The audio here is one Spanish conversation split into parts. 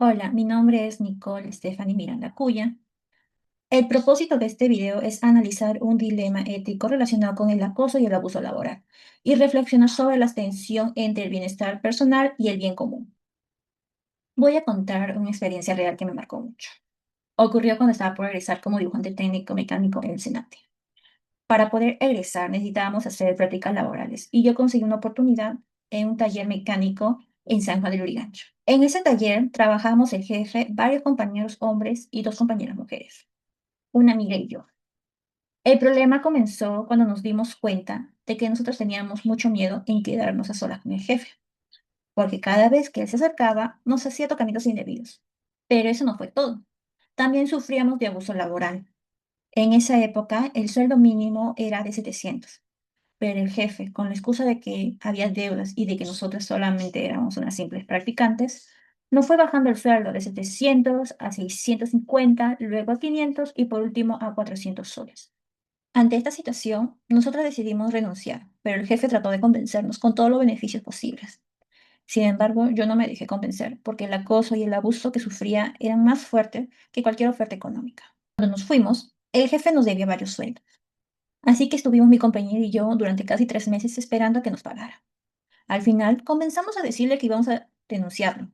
Hola, mi nombre es Nicole Stephanie Miranda Cuya. El propósito de este video es analizar un dilema ético relacionado con el acoso y el abuso laboral y reflexionar sobre la tensión entre el bienestar personal y el bien común. Voy a contar una experiencia real que me marcó mucho. Ocurrió cuando estaba por egresar como dibujante técnico mecánico en el Senate. Para poder egresar necesitábamos hacer prácticas laborales y yo conseguí una oportunidad en un taller mecánico en San Juan del Urigancho. En ese taller trabajamos el jefe, varios compañeros hombres y dos compañeras mujeres, una amiga y yo. El problema comenzó cuando nos dimos cuenta de que nosotros teníamos mucho miedo en quedarnos a solas con el jefe, porque cada vez que él se acercaba nos hacía tocamientos indebidos. Pero eso no fue todo. También sufríamos de abuso laboral. En esa época el sueldo mínimo era de 700. Pero el jefe, con la excusa de que había deudas y de que nosotros solamente éramos unas simples practicantes, nos fue bajando el sueldo de 700 a 650, luego a 500 y por último a 400 soles. Ante esta situación, nosotros decidimos renunciar, pero el jefe trató de convencernos con todos los beneficios posibles. Sin embargo, yo no me dejé convencer porque el acoso y el abuso que sufría eran más fuertes que cualquier oferta económica. Cuando nos fuimos, el jefe nos debía varios sueldos. Así que estuvimos mi compañero y yo durante casi 3 meses esperando a que nos pagara. Al final, comenzamos a decirle que íbamos a denunciarlo.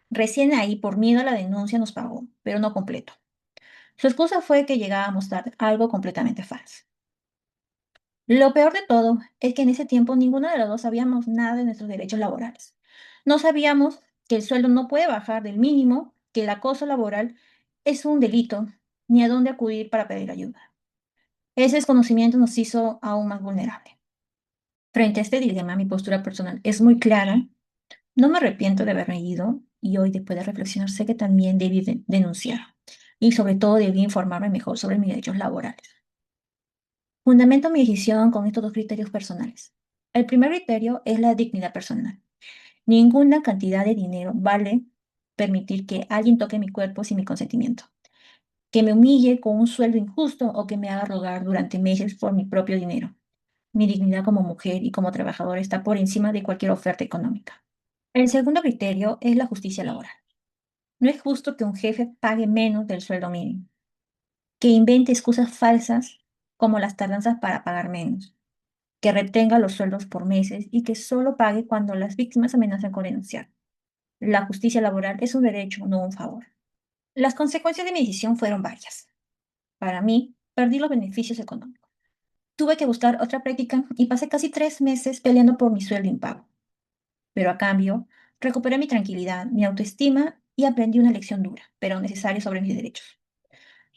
Recién ahí, por miedo a la denuncia, nos pagó, pero no completo. Su excusa fue que llegábamos tarde, algo completamente falso. Lo peor de todo es que en ese tiempo ninguno de los dos sabíamos nada de nuestros derechos laborales. No sabíamos que el sueldo no puede bajar del mínimo, que el acoso laboral es un delito, ni a dónde acudir para pedir ayuda. Ese desconocimiento nos hizo aún más vulnerables. Frente a este dilema, mi postura personal es muy clara. No me arrepiento de haberme ido y hoy, después de reflexionar, sé que también debí denunciar y sobre todo debí informarme mejor sobre mis derechos laborales. Fundamento mi decisión con estos dos criterios personales. El primer criterio es la dignidad personal. Ninguna cantidad de dinero vale permitir que alguien toque mi cuerpo sin mi consentimiento, que me humille con un sueldo injusto o que me haga rogar durante meses por mi propio dinero. Mi dignidad como mujer y como trabajadora está por encima de cualquier oferta económica. El segundo criterio es la justicia laboral. No es justo que un jefe pague menos del sueldo mínimo, que invente excusas falsas como las tardanzas para pagar menos, que retenga los sueldos por meses y que solo pague cuando las víctimas amenazan con denunciar. La justicia laboral es un derecho, no un favor. Las consecuencias de mi decisión fueron varias. Para mí, perdí los beneficios económicos. Tuve que buscar otra práctica y pasé casi 3 meses peleando por mi sueldo impago. Pero a cambio, recuperé mi tranquilidad, mi autoestima y aprendí una lección dura, pero necesaria sobre mis derechos.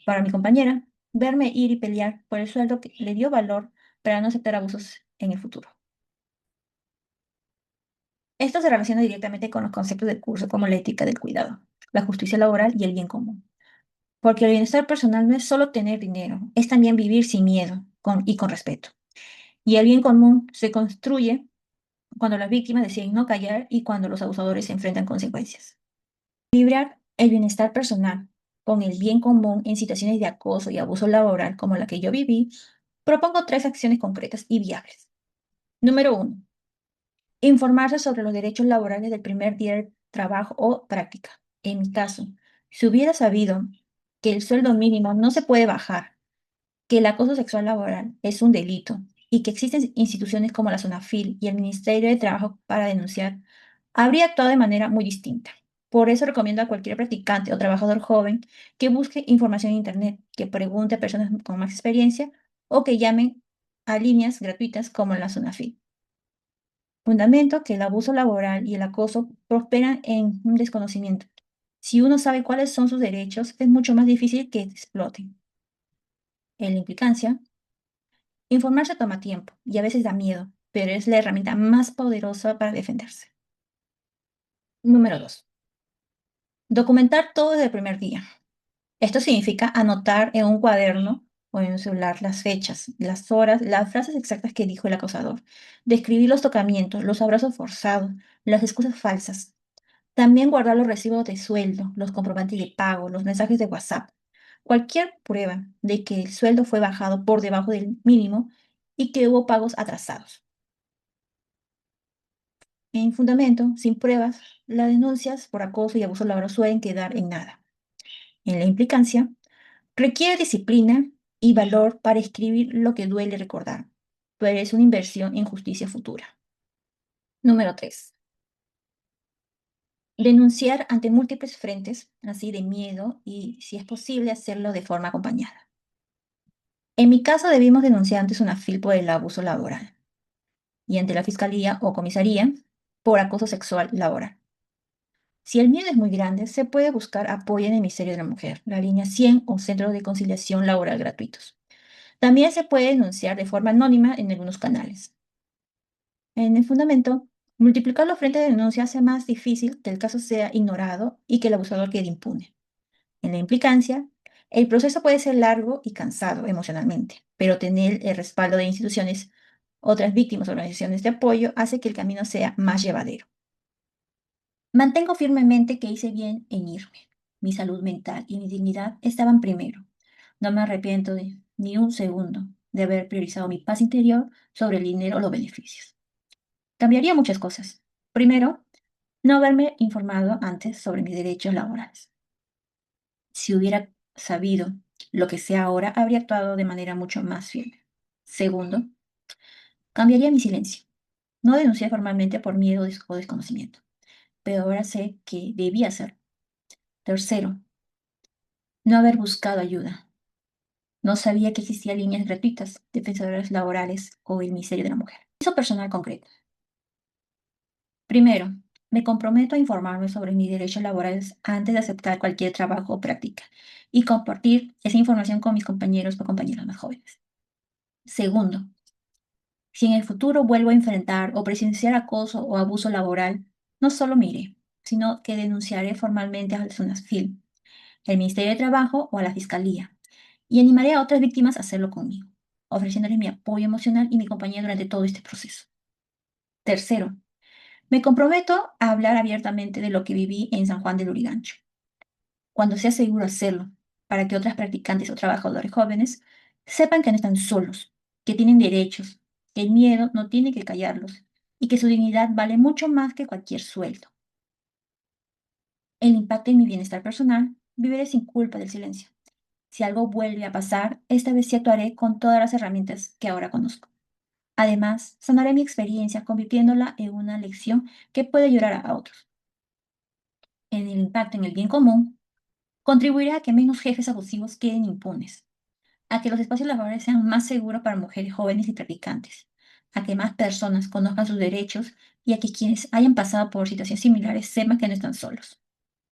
Para mi compañera, verme ir y pelear por el sueldo que le dio valor para no aceptar abusos en el futuro. Esto se relaciona directamente con los conceptos del curso como la ética del cuidado, la justicia laboral y el bien común. Porque el bienestar personal no es solo tener dinero, es también vivir sin miedo y con respeto. Y el bien común se construye cuando las víctimas deciden no callar y cuando los abusadores se enfrentan consecuencias. Equilibrar el bienestar personal con el bien común en situaciones de acoso y abuso laboral como la que yo viví, propongo 3 acciones concretas y viables. Número 1. Informarse sobre los derechos laborales del primer día de trabajo o práctica. En mi caso, si hubiera sabido que el sueldo mínimo no se puede bajar, que el acoso sexual laboral es un delito y que existen instituciones como la SONAFIL y el Ministerio de Trabajo para denunciar, habría actuado de manera muy distinta. Por eso recomiendo a cualquier practicante o trabajador joven que busque información en Internet, que pregunte a personas con más experiencia o que llamen a líneas gratuitas como la SONAFIL. Fundamento que el abuso laboral y el acoso prosperan en un desconocimiento. Si uno sabe cuáles son sus derechos, es mucho más difícil que exploten. En la implicancia, informarse toma tiempo y a veces da miedo, pero es la herramienta más poderosa para defenderse. Número 2. Documentar todo desde el primer día. Esto significa anotar en un cuaderno o en un celular las fechas, las horas, las frases exactas que dijo el acosador. Describir los tocamientos, los abrazos forzados, las excusas falsas. También guardar los recibos de sueldo, los comprobantes de pago, los mensajes de WhatsApp. Cualquier prueba de que el sueldo fue bajado por debajo del mínimo y que hubo pagos atrasados. En fundamento, sin pruebas, las denuncias por acoso y abuso laboral suelen quedar en nada. En la implicancia, requiere disciplina y valor para escribir lo que duele recordar, pero es una inversión en justicia futura. Número 3. Denunciar ante múltiples frentes, así de miedo, y si es posible hacerlo de forma acompañada. En mi caso debimos denunciar antes una FIL por el abuso laboral y ante la fiscalía o comisaría por acoso sexual laboral. Si el miedo es muy grande, se puede buscar apoyo en el Ministerio de la Mujer, la línea 100 o Centro de Conciliación Laboral gratuitos. También se puede denunciar de forma anónima en algunos canales. En el fundamento, multiplicar los frentes de denuncia hace más difícil que el caso sea ignorado y que el abusador quede impune. En la implicancia, el proceso puede ser largo y cansado emocionalmente, pero tener el respaldo de instituciones, otras víctimas o organizaciones de apoyo hace que el camino sea más llevadero. Mantengo firmemente que hice bien en irme. Mi salud mental y mi dignidad estaban primero. No me arrepiento de ni un segundo de haber priorizado mi paz interior sobre el dinero o los beneficios. Cambiaría muchas cosas. Primero, no haberme informado antes sobre mis derechos laborales. Si hubiera sabido lo que sé ahora, habría actuado de manera mucho más firme. Segundo, cambiaría mi silencio. No denuncié formalmente por miedo o desconocimiento, pero ahora sé que debía hacerlo. Tercero, no haber buscado ayuda. No sabía que existían líneas gratuitas, defensoras laborales o el Ministerio de la Mujer. Eso personal concreto. Primero, me comprometo a informarme sobre mis derechos laborales antes de aceptar cualquier trabajo o práctica y compartir esa información con mis compañeros o compañeras más jóvenes. Segundo, si en el futuro vuelvo a enfrentar o presenciar acoso o abuso laboral, no solo me iré, sino que denunciaré formalmente a SUNASFIL, el Ministerio de Trabajo o a la Fiscalía, y animaré a otras víctimas a hacerlo conmigo, ofreciéndoles mi apoyo emocional y mi compañía durante todo este proceso. Tercero, me comprometo a hablar abiertamente de lo que viví en San Juan del Lurigancho, cuando sea seguro hacerlo, para que otras practicantes o trabajadores jóvenes sepan que no están solos, que tienen derechos, que el miedo no tiene que callarlos y que su dignidad vale mucho más que cualquier sueldo. El impacto en mi bienestar personal, viviré sin culpa del silencio. Si algo vuelve a pasar, esta vez sí actuaré con todas las herramientas que ahora conozco. Además, sanaré mi experiencia convirtiéndola en una lección que puede ayudar a otros. En el impacto en el bien común, contribuirá a que menos jefes abusivos queden impunes, a que los espacios laborales sean más seguros para mujeres jóvenes y practicantes, a que más personas conozcan sus derechos y a que quienes hayan pasado por situaciones similares sepan que no están solos.